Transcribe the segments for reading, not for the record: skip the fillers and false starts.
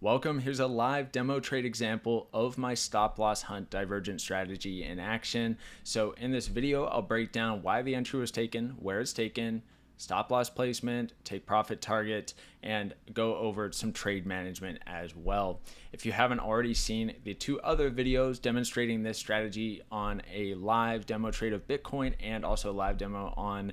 Welcome. Here's a live demo trade example of my stop loss hunt divergent strategy in action. So in this video, I'll break down why the entry was taken, where it's taken, stop loss placement, take profit target, and go over some trade management as well. If you haven't already seen the two other videos demonstrating this strategy on a live demo trade of Bitcoin and also a live demo on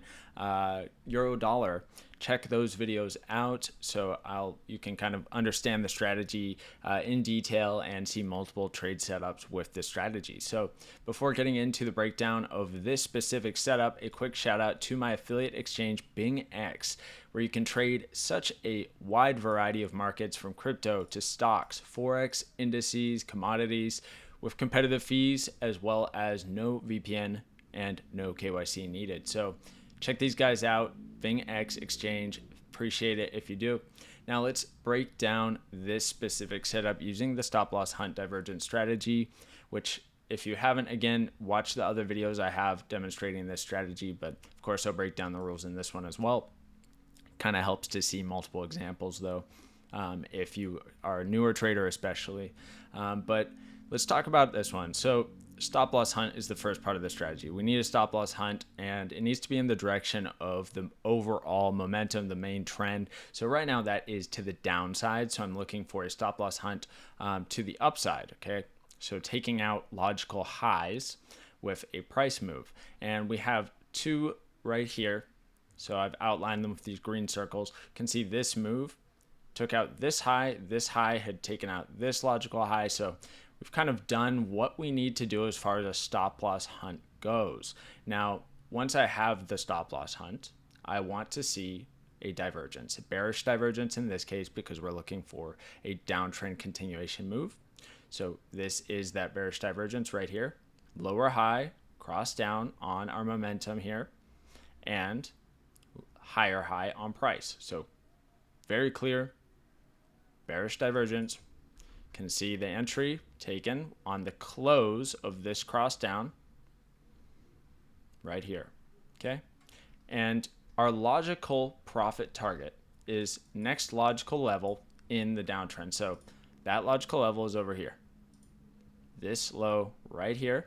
Euro dollar, check those videos out so you can kind of understand the strategy in detail and see multiple trade setups with this strategy. So before getting into the breakdown of this specific setup, a quick shout out to my affiliate exchange BingX, where you can trade such a wide variety of markets from crypto to stocks, forex, indices, commodities, with competitive fees as well as no VPN and no KYC needed. So check these guys out, BingX Exchange. Appreciate it if you do. Now let's break down this specific setup using the stop loss hunt divergent strategy, which if you haven't, again, watch the other videos I have demonstrating this strategy, but of course I'll break down the rules in this one as well. Kind of helps to see multiple examples though, if you are a newer trader especially. But let's talk about this one. So stop loss hunt is the first part of the strategy. We need a stop loss hunt and it needs to be in the direction of the overall momentum, the main trend. So right now that is to the downside. So I'm looking for a stop loss hunt to the upside, okay? So taking out logical highs with a price move. And we have two right here. So I've outlined them with these green circles. You can see this move took out this high had taken out this logical high. So we've kind of done what we need to do as far as a stop loss hunt goes. Now, once I have the stop loss hunt, I want to see a divergence, a bearish divergence in this case, because we're looking for a downtrend continuation move. So this is that bearish divergence right here. Lower high, cross down on our momentum here, and higher high on price. So very clear, bearish divergence. Can see the entry taken on the close of this cross down right here, okay? And our logical profit target is next logical level in the downtrend. So that logical level is over here. This low right here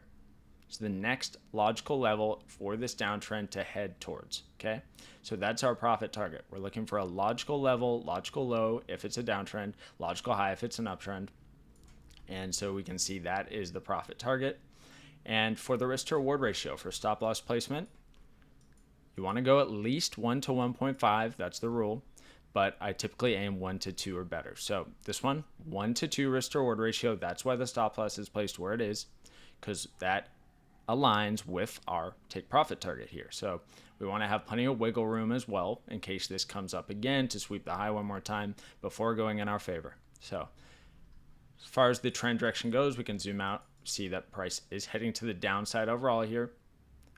is the next logical level for this downtrend to head towards, okay? So that's our profit target. We're looking for a logical level, logical low if it's a downtrend, logical high if it's an uptrend. And so we can see that is the profit target. And for the risk to reward ratio for stop loss placement, you want to go at least 1 to 1.5. That's the rule. But I typically aim 1 to 2 or better. So this one, 1 to 2 risk to reward ratio. That's why the stop loss is placed where it is, because that aligns with our take profit target here. So we want to have plenty of wiggle room as well in case this comes up again to sweep the high one more time before going in our favor. So as far as the trend direction goes, we can zoom out, see that price is heading to the downside overall here.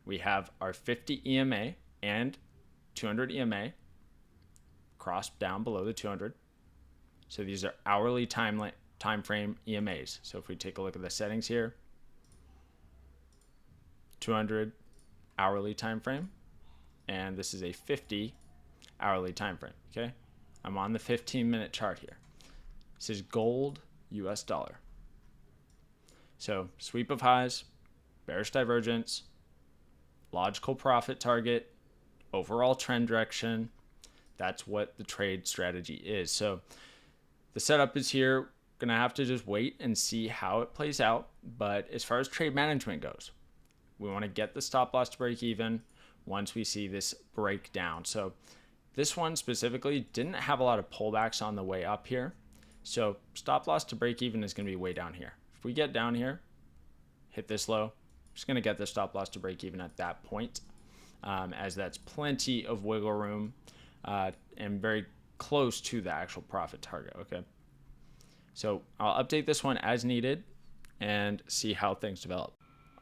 We have our 50 EMA and 200 EMA crossed down below the 200. So these are hourly time frame EMAs. So if we take a look at the settings here, 200 hourly time frame, and this is a 50 hourly time frame, okay? I'm on the 15-minute chart here. This is gold US dollar. So sweep of highs, bearish divergence, logical profit target, overall trend direction. That's what the trade strategy is. So the setup is here. Gonna have to just wait and see how it plays out. But as far as trade management goes, we want to get the stop loss to break even once we see this breakdown. So this one specifically didn't have a lot of pullbacks on the way up here. So stop loss to break even is going to be way down here. If we get down here, hit this low, just going to get the stop loss to break even at that point, as that's plenty of wiggle room and very close to the actual profit target, okay? So I'll update this one as needed and see how things develop.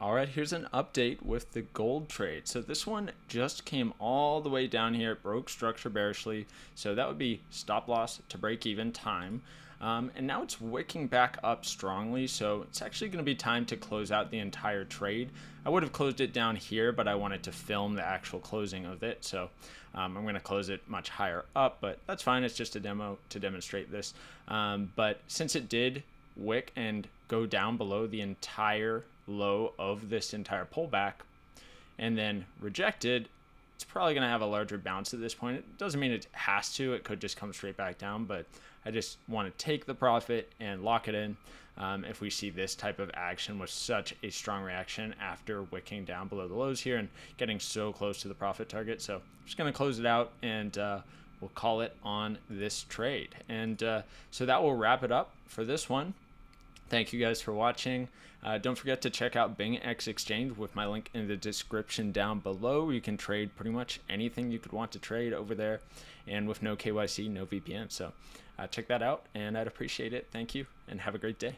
All right, here's an update with the gold trade. So this one just came all the way down here. It broke structure bearishly. So that would be stop loss to break even time. And now it's wicking back up strongly, so it's actually going to be time to close out the entire trade. I would have closed it down here, but I wanted to film the actual closing of it, so I'm going to close it much higher up, but that's fine. It's just a demo to demonstrate this. But since it did wick and go down below the entire low of this entire pullback and then rejected, it's probably going to have a larger bounce at this point. It doesn't mean it has to. It could just come straight back down, but I just want to take the profit and lock it in if we see this type of action with such a strong reaction after wicking down below the lows here and getting so close to the profit target. So I'm just going to close it out and we'll call it on this trade. And so that will wrap it up for this one. Thank you guys for watching. Don't forget to check out BingX Exchange with my link in the description down below. You can trade pretty much anything you could want to trade over there, and with no KYC, no VPN. So check that out, and I'd appreciate it. Thank you, and have a great day.